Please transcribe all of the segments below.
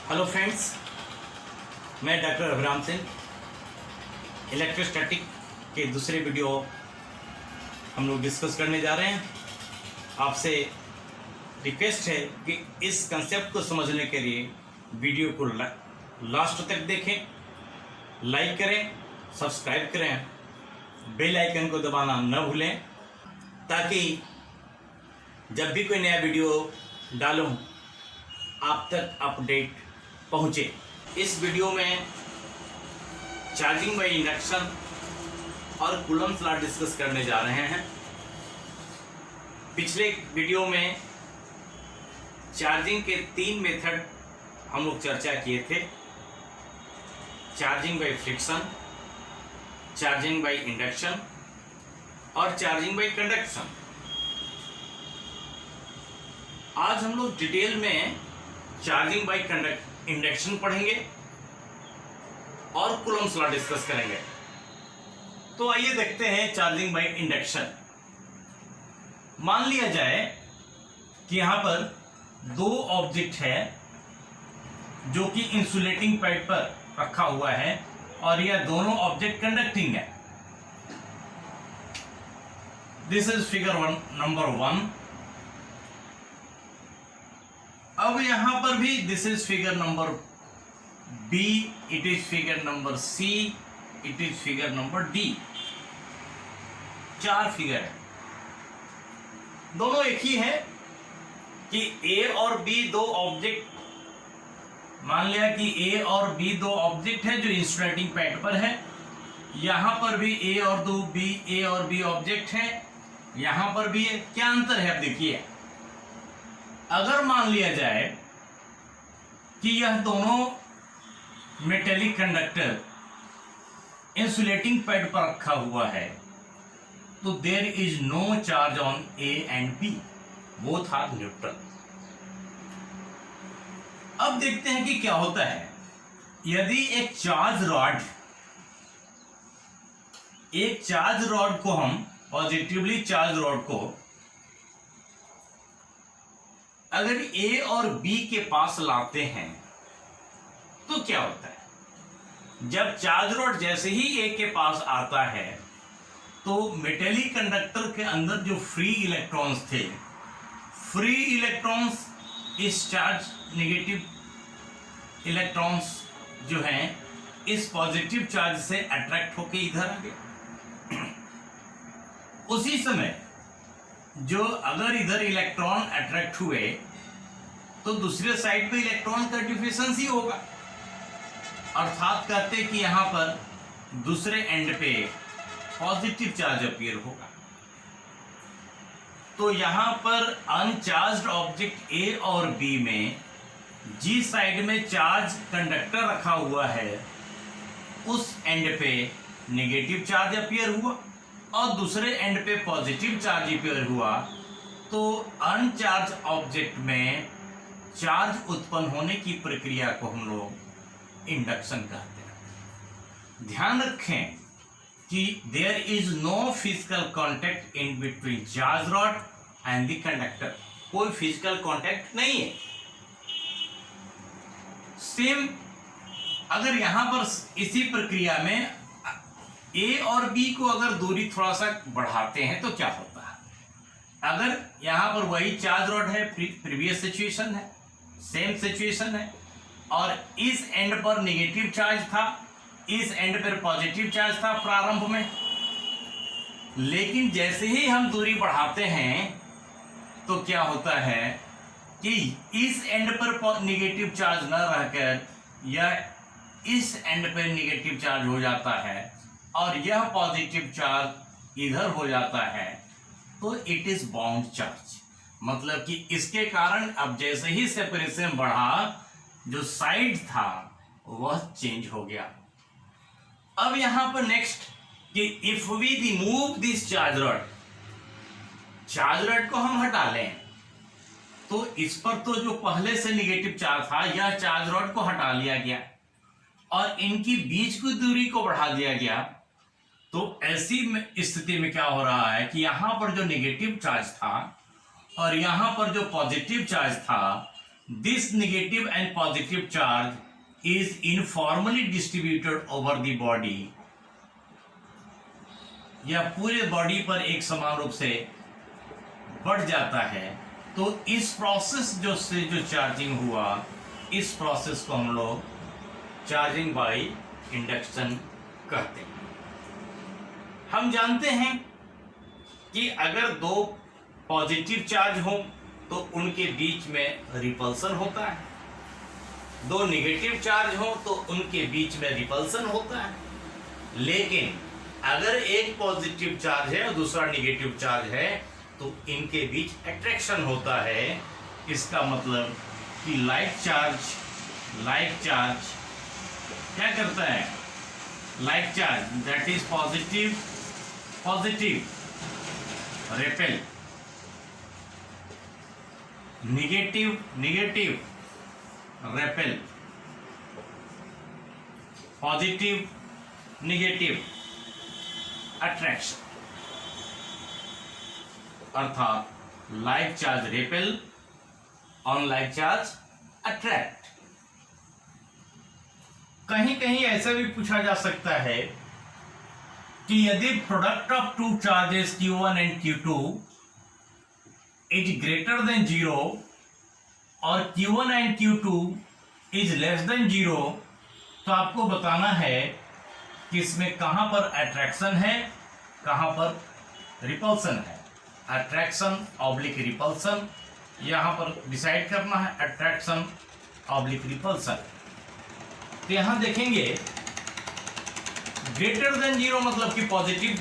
Hello friends, मैं doctor अभिराम Singh. Electrostatic के दूसरे वीडियो हम लोग डिस्कस करने जा रहे हैं। आपसे रिक्वेस्ट है कि इस कंसेप्ट को समझने के लिए वीडियो को लास्ट तक देखें, लाइक करें, सब्सक्राइब करें, बेल आइकन को दबाना न भूलें ताकि जब भी कोई नया वीडियो डालूं आप तक अपडेट पहुँचे। इस वीडियो में चार्जिंग बाय इंडक्शन और कूलम्स लॉ डिस्कस करने जा रहे हैं। पिछले वीडियो में चार्जिंग के 3 मेथड हम लोग चर्चा किए थे: charging by friction, charging by induction और चार्जिंग बाय कंडक्शन। आज हम लोग डिटेल में चार्जिंग बाय इंडक्शन पढ़ेंगे और कूलम्स लॉ डिस्कस करेंगे। तो आइए देखते हैं चार्जिंग बाय इंडक्शन। मान लिया जाए कि यहां पर 2 ऑब्जेक्ट है जो कि इंसुलेटिंग पैड पर रखा हुआ है और यह दोनों ऑब्जेक्ट कंडक्टिंग है। This is figure number 1। अब यहां पर भी this is figure number B, it is figure number C, it is figure number D. 4 figure है, दोनों एक ही है कि ए और बी 2 ऑब्जेक्ट। मान लिया कि ए और बी 2 ऑब्जेक्ट है जो इंसुलेटिंग पैड पर है। यहां पर भी ए और बी ऑब्जेक्ट है, यहां पर भी है। क्या अंतर है? अब देखिए, अगर मान लिया जाए कि यह दोनों मेटेलिक कंडक्टर इंसुलेटिंग पैड पर रखा हुआ है तो there is no charge on A and B, both are neutral. अब देखते हैं कि क्या होता है यदि एक चार्ज रॉड को हम पॉजिटिवली चार्ज रॉड को अगर ए और बी के पास लाते हैं तो क्या होता है? जब चार्ज रॉड जैसे ही ए के पास आता है तो मेटेलिक कंडक्टर के अंदर जो फ्री इलेक्ट्रॉन्स थे, फ्री इलेक्ट्रॉन्स इस चार्ज नेगेटिव इलेक्ट्रॉन्स जो हैं इस पॉजिटिव चार्ज से अट्रैक्ट होकर इधर आ गए। उसी समय जो अगर इधर इलेक्ट्रॉन अट्रैक्ट हुए तो दूसरे साइड पे इलेक्ट्रॉन का डिफिशिएंसी होगा, अर्थात कहते कि यहां पर दूसरे एंड पे पॉजिटिव चार्ज अपीयर होगा। तो यहां पर अनचार्ज्ड ऑब्जेक्ट ए और बी में जिस साइड में चार्ज कंडक्टर रखा हुआ है उस एंड पे नेगेटिव चार्ज अपीयर हुआ और दूसरे एंड पे पॉजिटिव चार्ज अपीयर हुआ। तो अनचार्ज ऑब्जेक्ट में चार्ज उत्पन्न होने की प्रक्रिया को हम लोग इंडक्शन कहते हैं। ध्यान रखें कि there is no physical contact in between charge rod and the conductor. कोई फिजिकल कांटेक्ट नहीं है। सेम अगर यहां पर इसी प्रक्रिया में ए और बी को अगर दूरी थोड़ा सा बढ़ाते हैं तो क्या होता है? अगर यहां पर वही चार्ज रॉड है, प्रीवियस सिचुएशन है, सेम सिचुएशन है और इस एंड पर नेगेटिव चार्ज था, इस एंड पर पॉजिटिव चार्ज था प्रारंभ में, लेकिन जैसे ही हम दूरी बढ़ाते हैं तो क्या होता है कि इस एंड पर नेगेटिव चार्ज न रहकर यह इस एंड पर नेगेटिव चार्ज हो जाता है और यह पॉजिटिव चार्ज इधर हो जाता है। तो इट इज बाउंड चार्ज, मतलब कि इसके कारण अब जैसे ही सेपरेशन बढ़ा जो साइड था वह चेंज हो गया। अब यहां पर नेक्स्ट कि if we remove this charge rod को हम हटा लें तो इस पर तो जो पहले से नेगेटिव चार्ज था यह चार्ज रॉड को हटा लिया गया और इनकी बीच की दूरी को बढ़ा दिया गया। तो ऐसी स्थिति में क्या हो रहा है कि यहां पर जो नेगेटिव चार्ज था और यहां पर जो पॉजिटिव चार्ज था this negative and positive charge is uniformly distributed over the body, यह पूरे बॉडी पर एक समान रूप से बढ़ जाता है, तो इस प्रोसेस जो चार्जिंग हुआ, इस प्रोसेस को हम लोग चार्जिंग बाय इंडक्शन कहते हैं। हम जानते हैं कि अगर दो पॉजिटिव चार्ज हो तो उनके बीच में रिपल्सन होता है, दो नेगेटिव चार्ज हो तो उनके बीच में रिपल्सन होता है। लेकिन अगर एक पॉजिटिव चार्ज है और दूसरा नेगेटिव चार्ज है तो इनके बीच अट्रैक्शन होता है। इसका मतलब कि लाइक चार्ज क्या करता है? Like charge that is positive repel, negative repel, positive negative attraction, अर्थात like charge repel, unlike charge attract. कहीं कहीं ऐसा भी पूछा जा सकता है कि यदि product of two charges Q1 and Q2 is greater than 0 और Q1 and Q2 is less than 0, तो आपको बताना है कि इसमें कहां पर अट्रैक्शन है, कहां पर रिपल्सन है। अट्रैक्शन ऑब्लिक रिपल्सन, यहां पर डिसाइड करना है अट्रैक्शन ऑब्लिक रिपल्सन। तो यहां देखेंगे ग्रेटर देन 0 मतलब कि पॉजिटिव,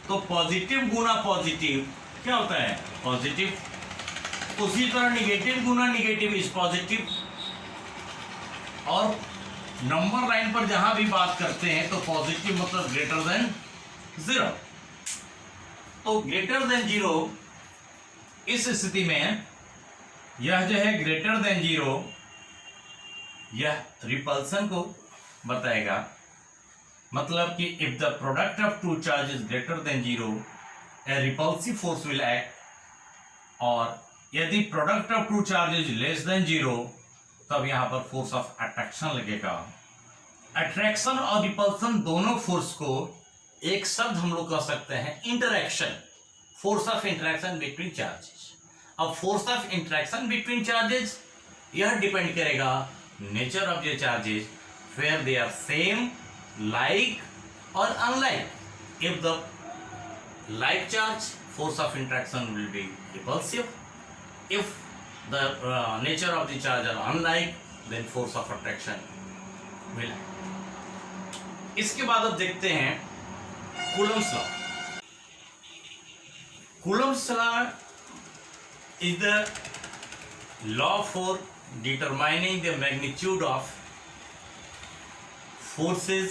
तो पॉजिटिव गुना पॉजिटिव क्या होता है? पॉजिटिव। उसी तरह negative Guna negative is positive. और नंबर लाइन पर जहां भी बात करते हैं तो पॉजिटिव मतलब ग्रेटर देन 0। तो ग्रेटर देन 0 इस स्थिति में यह जो है ग्रेटर देन 0, यह रिपल्सन को बताएगा। मतलब कि if the product of two charge is greater than 0 a repulsive force will act, और यदि product of two charge is less than 0 तब यहां पर फोर्स ऑफ अट्रैक्शन लगेगा। अट्रैक्शन और रिपल्सन दोनों फोर्स को एक शब्द हम लोग कह सकते हैं interaction, force of interaction between charges. अब force of interaction between charges यह डिपेंड करेगा nature of the charges, where they are same, like और unlike. If the like charge, force of interaction will be repulsive. If the nature of the charge are unlike, then force of attraction will act. इसके बाद अब देखते हैं Coulomb's law. Coulomb's law is the law for determining the magnitude of forces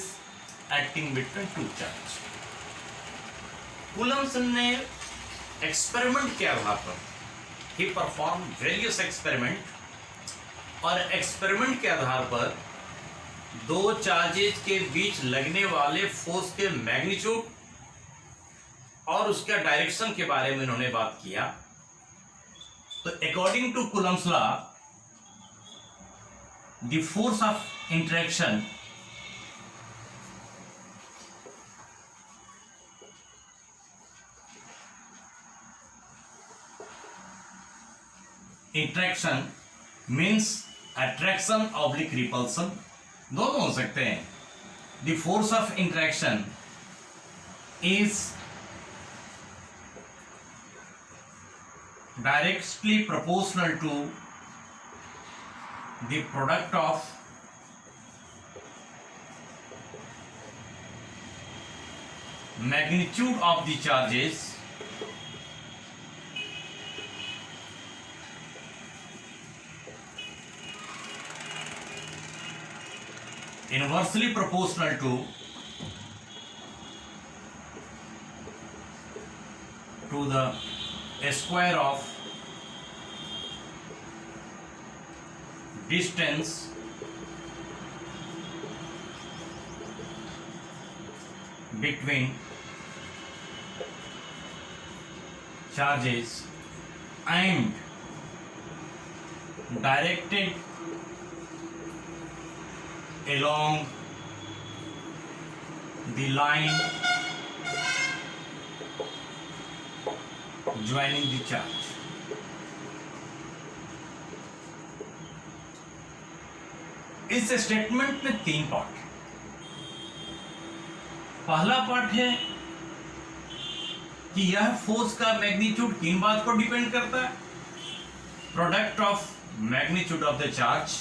acting between two charges. Coulomb's ने experiment के आधार पर ही perform various experiment, और experiment के आधार पर दो चार्जेस के बीच लगने वाले फोर्स के मैग्नीट्यूड और उसका डायरेक्शन के बारे में उन्होंने बात किया। तो according to Coulomb's law the force of interaction interaction means attraction oblique repulsion, दोनों हो सकते हैं। The force of interaction is directly proportional to the product of magnitude of the charges inversely proportional to the square of distance between charges and directed along the line joining the charge. इस statement में 3 part है। पहला part है कि यह force का magnitude किन बात पर डिपेंड करता है, product of magnitude of the charge.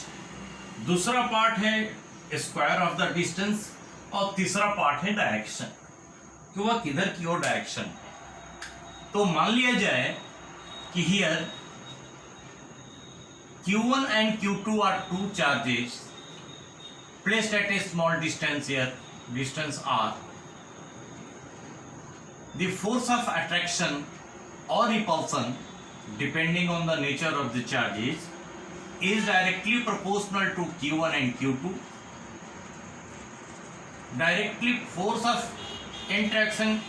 दूसरा पार्ट है स्क्वायर ऑफ द डिस्टेंस, और तीसरा पार्ट है डायरेक्शन, कि वह किधर की ओर डायरेक्शन है। तो मान लिया जाए कि here Q1 and Q2 are 2 charges placed at a small distance here, distance r. The force of attraction or repulsion, depending on the nature of the charges, is directly proportional to Q1 and Q2. Directly force of interaction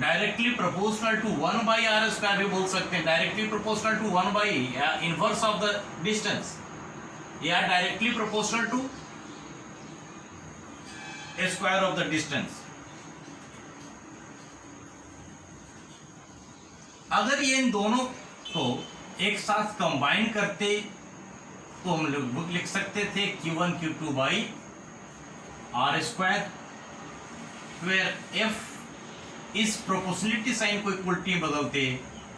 directly proportional to 1 by r square भी बोल सकते हैं, directly proportional to 1 by inverse of the distance, या directly proportional to a square of the distance। अगर ये इन दोनों को एक साथ कंबाइन करते तो हम लोग लिख सकते थे Q1 Q2 by r square, where f इस प्रोपोर्शनलिटी साइन को इक्वलिटी में बदलते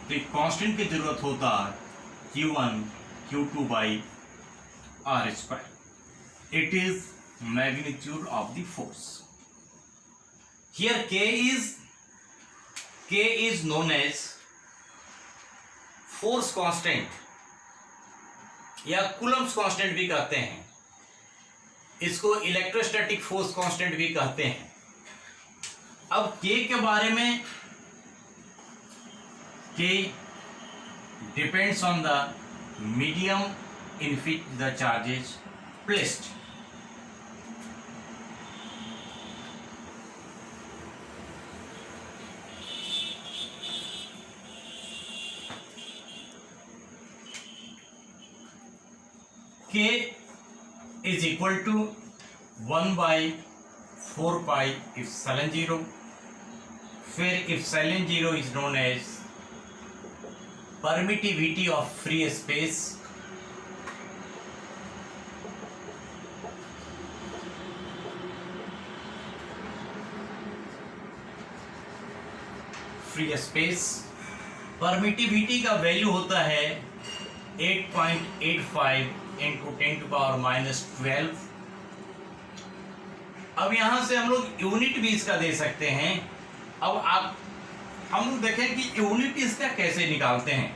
तो एक कांस्टेंट की जरूरत होता Q1 Q2 by r square। It is magnitude of the force। Here K is known as force constant या कूलम्ब्स कांस्टेंट भी कहते हैं, इसको इलेक्ट्रोस्टैटिक फोर्स कांस्टेंट भी कहते हैं। अब K के बारे में, K depends on the medium in which the charges placed. K is equal to 1 by 4 pi epsilon 0, फिर epsilon 0 is known as permittivity of free space, free space. Permittivity का value होता है 8.85 इंटू 10 टू पावर -12। अब यहां से हम लोग unit भी इसका दे सकते हैं। अब हम लोग देखें कि यूनिट इसका कैसे निकालते हैं।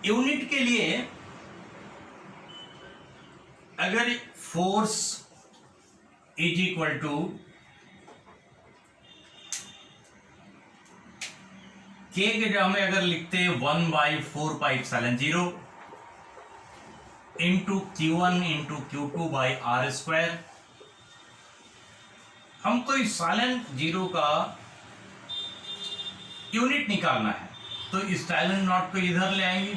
यूनिट के लिए अगर force is equal to K के जगह में अगर लिखते हैं 1 by 4 pi epsilon 0 into Q1 into Q2 by r square, हमको epsilon 0 का यूनिट निकालना है तो epsilon नॉट को इधर ले आएंगे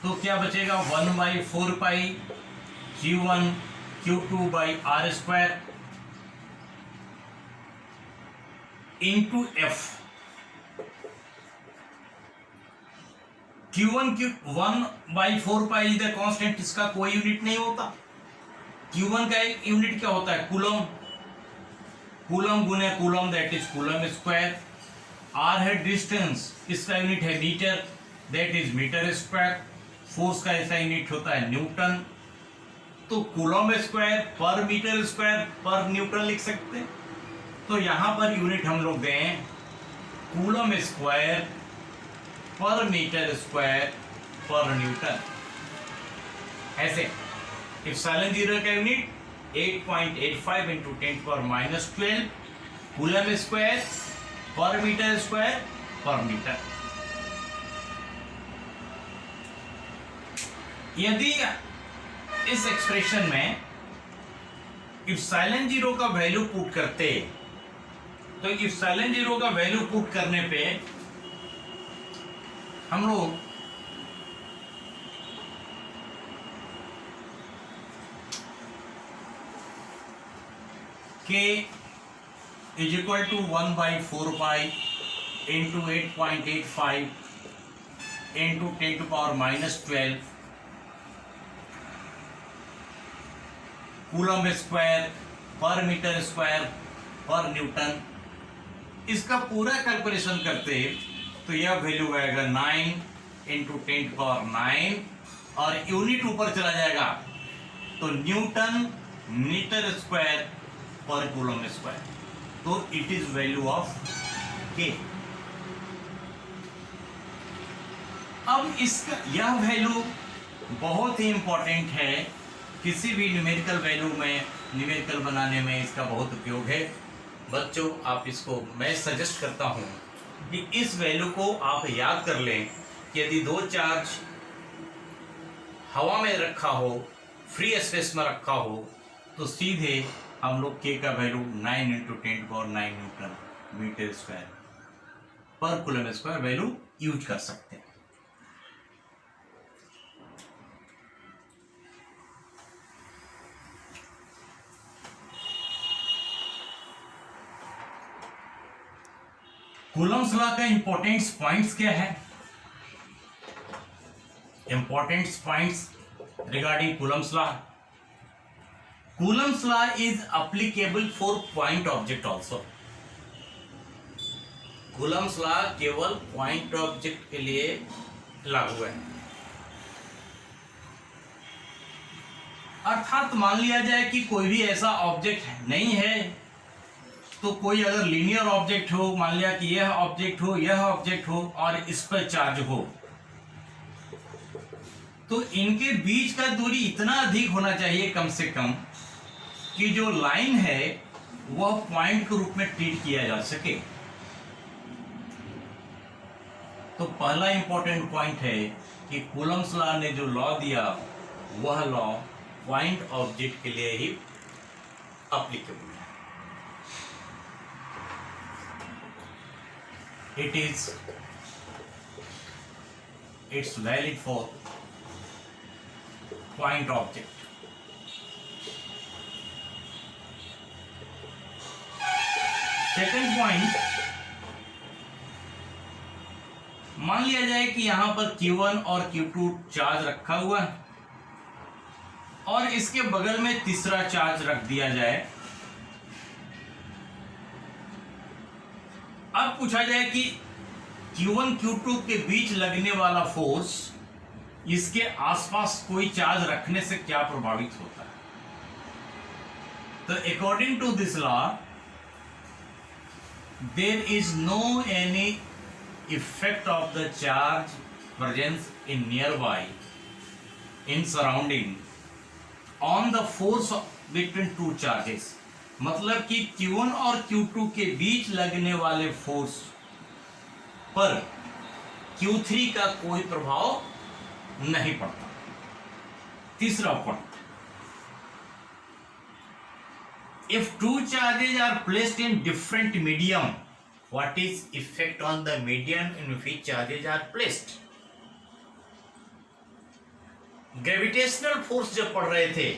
तो क्या बचेगा 1 by 4 pi Q1 Q2 by r square into F। Q1 1 by 4 pi is the constant, इसका कोई यूनिट नहीं होता। Q1 का एक यूनिट क्या होता है कूलम, कूलम गुने coulomb that is coulomb square. R है डिस्टेंस, इसका यूनिट है metre that is metre square. Force का ऐसा यूनिट होता है न्यूटन, तो कूलम स्क्वायर पर मीटर स्क्वायर पर न्यूटन लिख सकते हैं। तो यहां पर यूनिट हम लोग दें कूलम स्क्वायर पर मीटर स्क्वायर पर न्यूटन। ऐसे epsilon 0 का यूनिट 8.85 इंटू 10 पर -12 कूलम स्क्वायर पर मीटर स्क्वायर पर मीटर। यदि इस एक्सप्रेशन में epsilon 0 का वैल्यू पुट करते तो इप्सिलॉन जीरो का वैल्यू पुट करने पे हम लोग k is equal to 1/4 pi into 8.85 into 10⁻⁻12 coulomb square पर मीटर स्क्वायर पर न्यूटन। इसका पूरा कैलकुलेशन करते तो यह वैल्यू आएगा 9 इंटू 10⁻9 और यूनिट ऊपर चला जाएगा तो न्यूटन मीटर स्क्वायर पर कूलम स्क्वायर। तो इट इज वैल्यू ऑफ के। अब इसका यह वैल्यू बहुत ही इंपॉर्टेंट है, किसी भी न्यूमेरिकल वैल्यू में, न्यूमेरिकल बनाने में इसका बहुत उपयोग है। बच्चों आप इसको, मैं सजेस्ट करता हूं कि इस वैल्यू को आप याद कर लें कि यदि दो चार्ज हवा में रखा हो, फ्री स्पेस में रखा हो, तो सीधे हम लोग के का value 9 into 10⁻9 newton metre square पर कूलम स्क्वायर वैल्यू यूज कर सकते हैं। कूलम्स लॉ का इंपॉर्टेंस पॉइंट्स क्या है? Importance points regarding Coulomb's law. Coulomb's law is applicable for point object also. Coulomb's law केवल पॉइंट ऑब्जेक्ट के लिए लागू है। अर्थात मान लिया जाए कि कोई भी ऐसा ऑब्जेक्ट नहीं है, तो कोई अगर लीनियर ऑब्जेक्ट हो, मान लिया कि यह ऑब्जेक्ट हो, यह ऑब्जेक्ट हो और इस पर चार्ज हो, तो इनके बीच का दूरी इतना अधिक होना चाहिए कम से कम कि जो लाइन है वह पॉइंट के रूप में ट्रीट किया जा सके। तो पहला इंपॉर्टेंट पॉइंट है कि कूलम्स लॉ ने जो लॉ दिया वह लॉ पॉइंट ऑब्जेक्ट के लिए ही एप्लीकेबल है। It's valid for point object. Second point, मान लिया जाए कि यहां पर Q1 और Q2 चार्ज रखा हुआ है और इसके बगल में तीसरा चार्ज रख दिया जाए। अब पूछा जाए कि Q1 Q2 के बीच लगने वाला फोर्स इसके आसपास कोई चार्ज रखने से क्या प्रभावित होता है। तो according to this law there is no any effect of the charge presence in nearby in surrounding on the force between two charges. मतलब कि Q1 और Q2 के बीच लगने वाले फोर्स पर Q3 का कोई प्रभाव नहीं पड़ता। तीसरा point, if two charges are placed in different medium, what is effect on the medium in which charges are placed. Gravitational force जब पढ़ रहे थे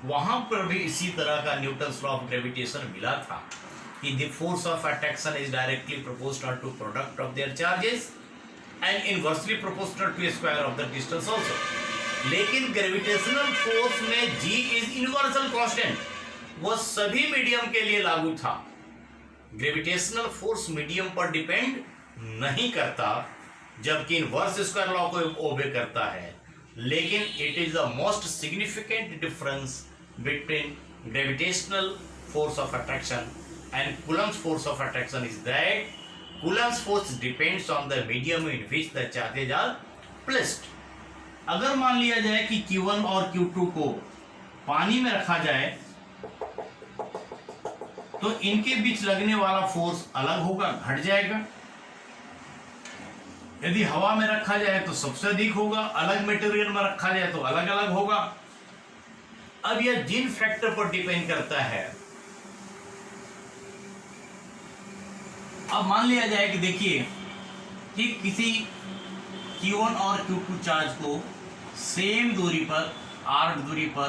वहां पर भी इसी तरह का न्यूटन्स लॉ ऑफ ग्रेविटेशन मिला था कि the force of attraction is directly proportional to product of their charges and inversely proportional to square of the distance also. लेकिन ग्रेविटेशनल फोर्स में G इज यूनिवर्सल कांस्टेंट, वह सभी medium के लिए लागू था। ग्रेविटेशनल फोर्स मीडियम पर depend नहीं करता, जबकि इनवर्स स्क्वायर लॉ को ओबे करता है। लेकिन it is the most significant difference between gravitational force of attraction and Coulomb's force of attraction is that Coulomb's force depends on the medium in which the charges are placed. अगर मान लिया जाए कि Q1 और Q2 को पानी में रखा जाए तो इनके बीच लगने वाला फोर्स अलग होगा, घट जाएगा। यदि हवा में रखा जाए तो सबसे अधिक होगा, अलग मटेरियल में रखा जाए तो अलग अलग होगा। अब यह जिन फैक्टर पर डिपेंड करता है अब मान लिया जाए कि देखिए कि किसी Q1 और Q2 चार्ज को सेम दूरी पर r दूरी पर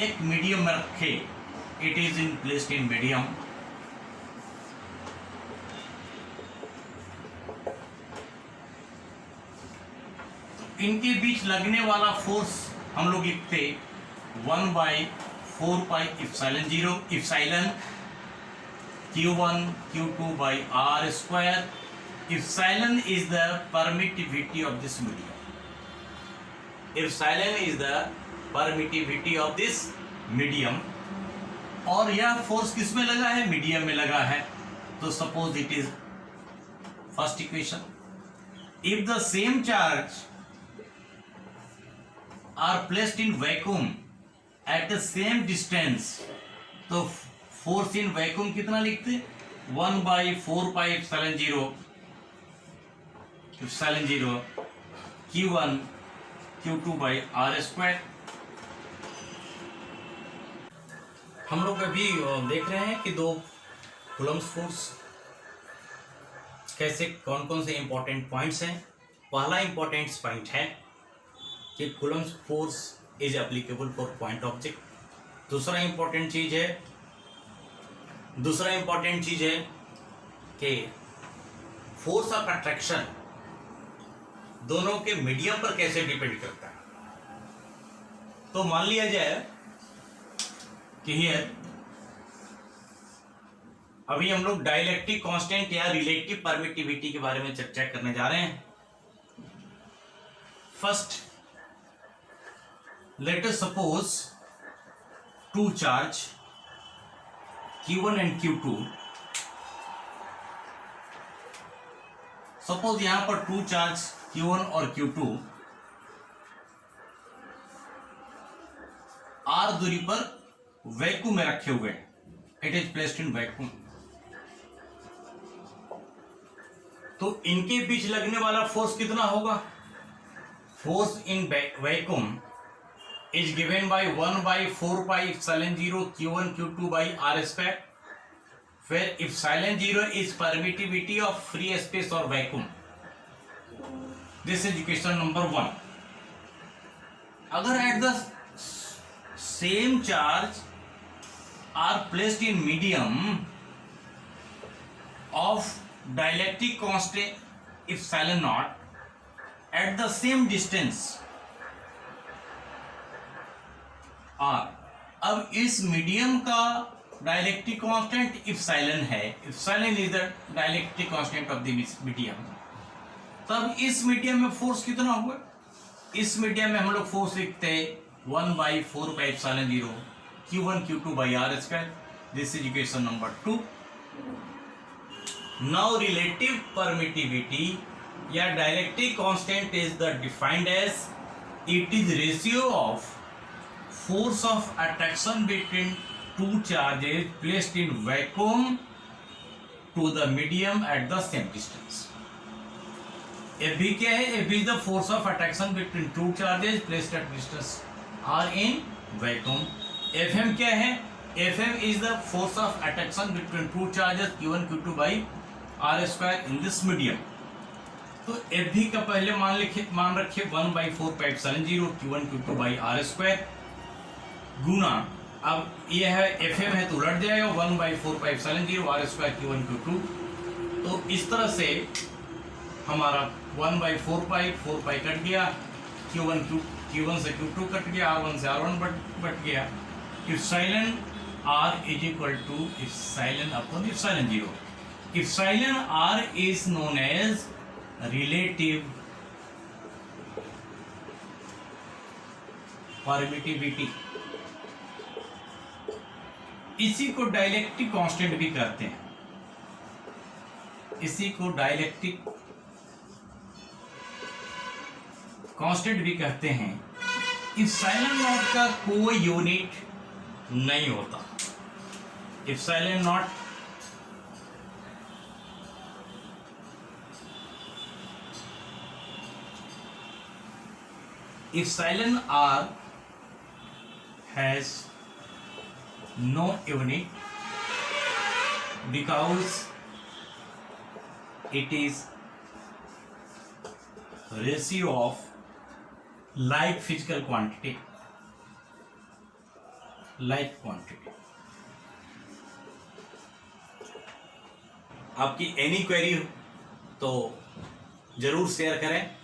एक मीडियम में रखे, it is in placed in medium. इनके बीच लगने वाला फोर्स हम लोग लिखते 1/4πε0 epsilon Q1 Q2 by r square। Epsilon is the permittivity of this medium। Epsilon is the permittivity of this medium। और यह फोर्स किस में लगा है? मीडियम में लगा है। तो suppose it is first equation, if the same charge are placed in vacuum at the same distance, तो फोर्स इन वैक्यूम कितना लिखते? 1/4πε0 Q1 Q2 by r square. हम लोग अभी देख रहे हैं कि दो कूलम्ब फोर्स कैसे, कौन कौन से इंपॉर्टेंट पॉइंट्स हैं। पहला इंपॉर्टेंट पॉइंट है कि coulomb force is applicable for point object. दूसरा इंपॉर्टेंट चीज है कि फोर्स ऑफ अट्रैक्शन दोनों के मीडियम पर कैसे डिपेंड करता है। तो मान लिया जाए कि हियर अभी हम लोग डाइलेक्ट्रिक कांस्टेंट या रिलेटिव परमिटिविटी के बारे में चर्चा करने जा रहे हैं। First let us suppose two charge Q1 and Q2। सपोज यहां पर टू चार्ज Q1 और Q2 r दूरी पर वैक्यूम में रखे हुए हैं, it is placed in vacuum. तो इनके बीच लगने वाला फोर्स कितना होगा? Force in vacuum is given by 1/4πε0 Q1 Q2 by r square, where ε0 is permittivity of free space or vacuum। This is equation number 1। अगर at the same charge are placed in medium of dielectric constant ε0 at the same distance r, अब इस medium का dielectric constant epsilon है। Epsilon is the dielectric constant of the medium. तब इस medium में force कितना हुआ? इस मीडियम में हम लोग फोर्स लिखते हैं 1/4πε0 Q1 Q2 by r square। This is equation number 2। Now relative permittivity या dielectric constant is the defined as it is ratio of force of attraction between two charges placed in vacuum to the medium at the same distance। Fb क्या है? Fb is the force of attraction between two charges placed at distance r in vacuum। Fm क्या है? Fm is the force of attraction between two charges Q1 Q2 by r square in this medium। तो Fb का पहले मान रखिए 1/4πε0 Q1 Q2 by r square गुना, अब ये है Fm है तो उलट जाएगा 1/4πε0 r स्क्वायर Q1 Q2। तो इस तरह से हमारा 1/4π कट गया, Q1 से Q2 कट गया, R1 से R1 बट गया। Epsilon r is equal to epsilon upon epsilon naught. Epsilon r is known as relative permittivity. इसी को डाइलेक्ट्रिक कांस्टेंट भी कहते हैं, इसी को डाइलेक्ट्रिक कांस्टेंट भी कहते हैं। इप्सिलॉन नॉट का कोई यूनिट नहीं होता। Epsilon not epsilon r has no unit because it is ratio of like physical quantity, like quantity. आपकी एनी क्वेरी हो तो जरूर शेयर करें,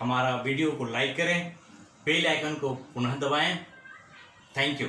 हमारा वीडियो को लाइक करें, बेल आइकन को पुनः दबाएं। Thank you.